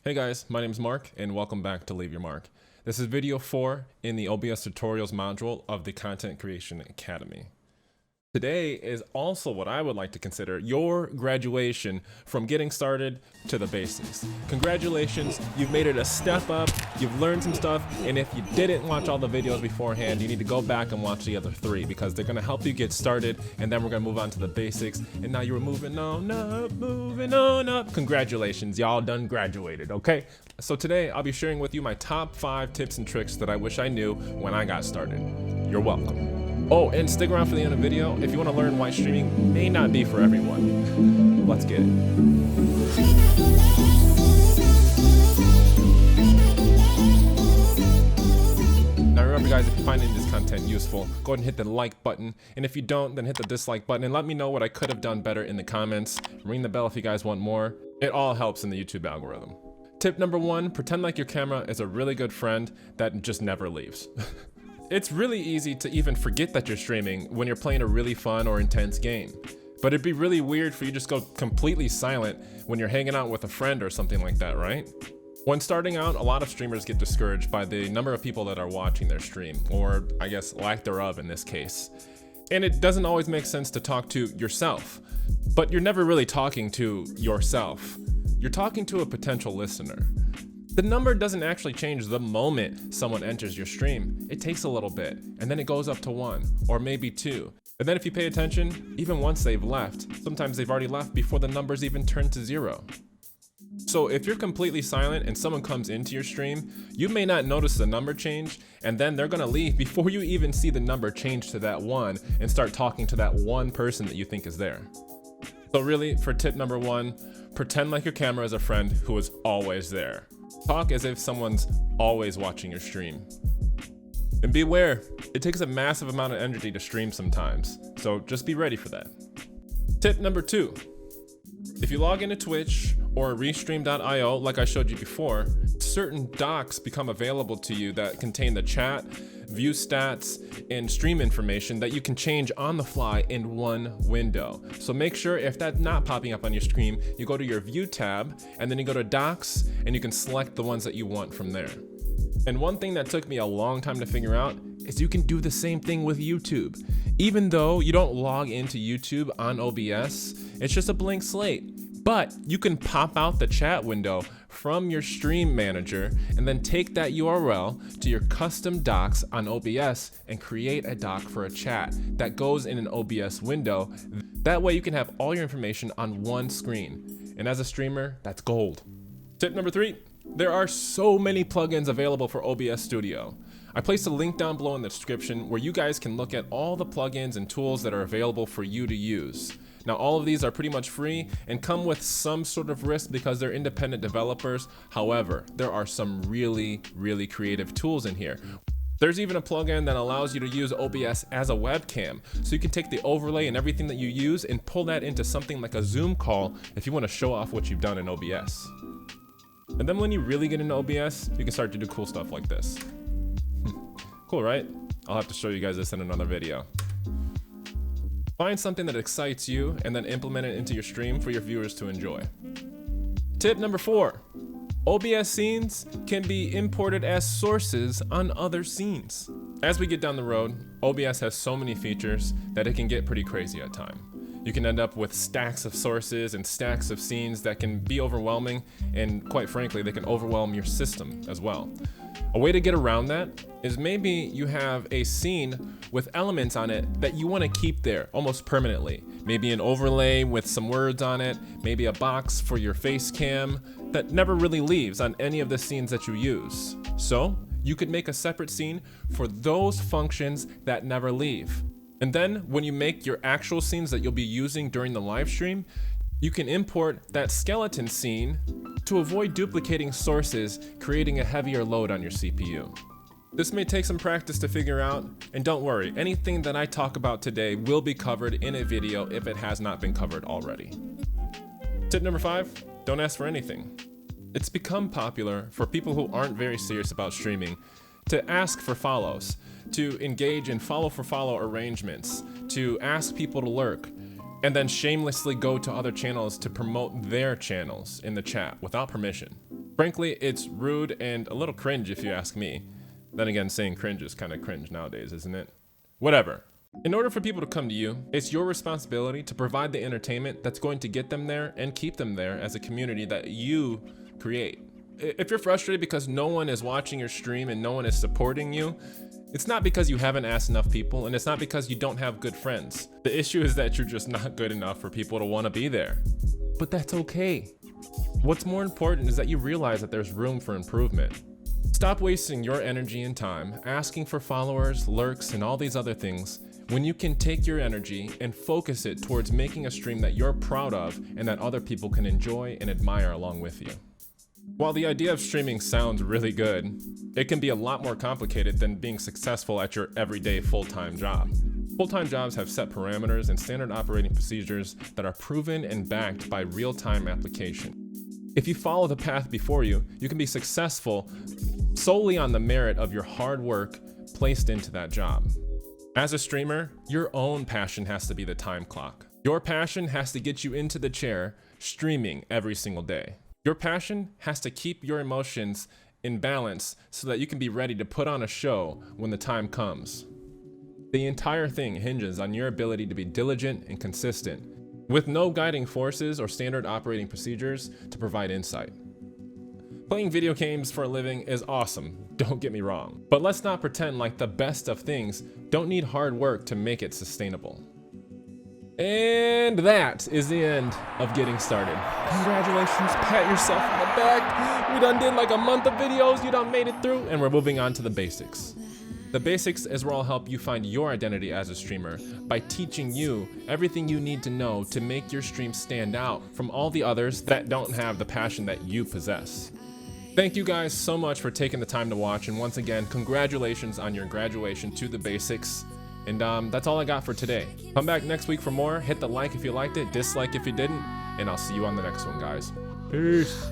Hey guys, my name is Mark and welcome back to Leave Your Mark. This is video 4 in the OBS tutorials module of the Content Creation Academy. Today is also what I would like to consider your graduation from getting started to the basics. Congratulations, you've made it a step up, you've learned some stuff, and if you didn't watch all the videos beforehand, you need to go back and watch the other 3 because they're going to help you get started, and then we're going to move on to the basics, and now you're moving on up. Congratulations, y'all done graduated, okay? So today, I'll be sharing with you my top 5 tips and tricks that I wish I knew when I got started. You're welcome. Oh, and stick around for the end of the video if you want to learn why streaming may not be for everyone. Let's get it. Now remember guys, if you're finding this content useful, go ahead and hit the like button. And if you don't, then hit the dislike button and let me know what I could have done better in the comments. Ring the bell if you guys want more. It all helps in the YouTube algorithm. Tip number 1, pretend like your camera is a really good friend that just never leaves. It's really easy to even forget that you're streaming when you're playing a really fun or intense game. But it'd be really weird for you to just go completely silent when you're hanging out with a friend or something like that, right? When starting out, a lot of streamers get discouraged by the number of people that are watching their stream, or I guess lack thereof in this case. And it doesn't always make sense to talk to yourself, but you're never really talking to yourself. You're talking to a potential listener. The number doesn't actually change the moment someone enters your stream. It takes a little bit, and then it goes up to 1, or maybe 2. And then if you pay attention, even once they've left, sometimes they've already left before the numbers even turn to 0. So if you're completely silent and someone comes into your stream, you may not notice the number change, and then they're gonna leave before you even see the number change to that 1 and start talking to that one person that you think is there. So really, for tip number 1, pretend like your camera is a friend who is always there. Talk as if someone's always watching your stream. And beware, it takes a massive amount of energy to stream sometimes, so just be ready for that. Tip number 2, if you log into Twitch or restream.io like I showed you before, certain docs become available to you that contain the chat, view stats, and stream information that you can change on the fly in one window. So make sure if that's not popping up on your screen, you go to your view tab and then you go to docs and you can select the ones that you want from there. And one thing that took me a long time to figure out is you can do the same thing with YouTube. Even though you don't log into YouTube on OBS, it's just a blank slate. But you can pop out the chat window from your stream manager and then take that URL to your custom docs on OBS and create a doc for a chat that goes in an OBS window. That way you can have all your information on one screen. And as a streamer, that's gold. Tip number 3, there are so many plugins available for OBS Studio. I placed a link down below in the description where you guys can look at all the plugins and tools that are available for you to use. Now all of these are pretty much free and come with some sort of risk because they're independent developers. However, there are some really creative tools in here. There's even a plugin that allows you to use OBS as a webcam. So you can take the overlay and everything that you use and pull that into something like a Zoom call if you want to show off what you've done in OBS. And then when you really get into OBS, you can start to do cool stuff like this. Cool, right? I'll have to show you guys this in another video. Find something that excites you and then implement it into your stream for your viewers to enjoy. Tip number 4, OBS scenes can be imported as sources on other scenes. As we get down the road, OBS has so many features that it can get pretty crazy at times. You can end up with stacks of sources and stacks of scenes that can be overwhelming, and quite frankly, they can overwhelm your system as well. A way to get around that is maybe you have a scene with elements on it that you want to keep there almost permanently. Maybe an overlay with some words on it, maybe a box for your face cam that never really leaves on any of the scenes that you use. So you could make a separate scene for those functions that never leave. And then when you make your actual scenes that you'll be using during the live stream, you can import that skeleton scene to avoid duplicating sources, creating a heavier load on your CPU. This may take some practice to figure out, and don't worry, anything that I talk about today will be covered in a video if it has not been covered already. Tip number 5, don't ask for anything. It's become popular for people who aren't very serious about streaming to ask for follows, to engage in follow for follow arrangements, to ask people to lurk, and then shamelessly go to other channels to promote their channels in the chat without permission. Frankly, it's rude and a little cringe if you ask me. Then again, saying cringe is kind of cringe nowadays, isn't it? Whatever. In order for people to come to you, it's your responsibility to provide the entertainment that's going to get them there and keep them there as a community that you create. If you're frustrated because no one is watching your stream and no one is supporting you, it's not because you haven't asked enough people, and it's not because you don't have good friends. The issue is that you're just not good enough for people to want to be there. But that's okay. What's more important is that you realize that there's room for improvement. Stop wasting your energy and time asking for followers, lurks, and all these other things when you can take your energy and focus it towards making a stream that you're proud of and that other people can enjoy and admire along with you. While the idea of streaming sounds really good, it can be a lot more complicated than being successful at your everyday full-time job. Full-time jobs have set parameters and standard operating procedures that are proven and backed by real-time application. If you follow the path before you, you can be successful solely on the merit of your hard work placed into that job. As a streamer, your own passion has to be the time clock. Your passion has to get you into the chair streaming every single day. Your passion has to keep your emotions in balance so that you can be ready to put on a show when the time comes. The entire thing hinges on your ability to be diligent and consistent, with no guiding forces or standard operating procedures to provide insight. Playing video games for a living is awesome, don't get me wrong, but let's not pretend like the best of things don't need hard work to make it sustainable. And that is the end of getting started. Congratulations, pat yourself on the back. We done did like a month of videos, you done made it through, and we're moving on to the basics. The basics is where I'll help you find your identity as a streamer by teaching you everything you need to know to make your stream stand out from all the others that don't have the passion that you possess. Thank you guys so much for taking the time to watch, and once again, congratulations on your graduation to the basics. And that's all I got for today. Come back next week for more. Hit the like if you liked it, dislike if you didn't, and I'll see you on the next one, guys. Peace.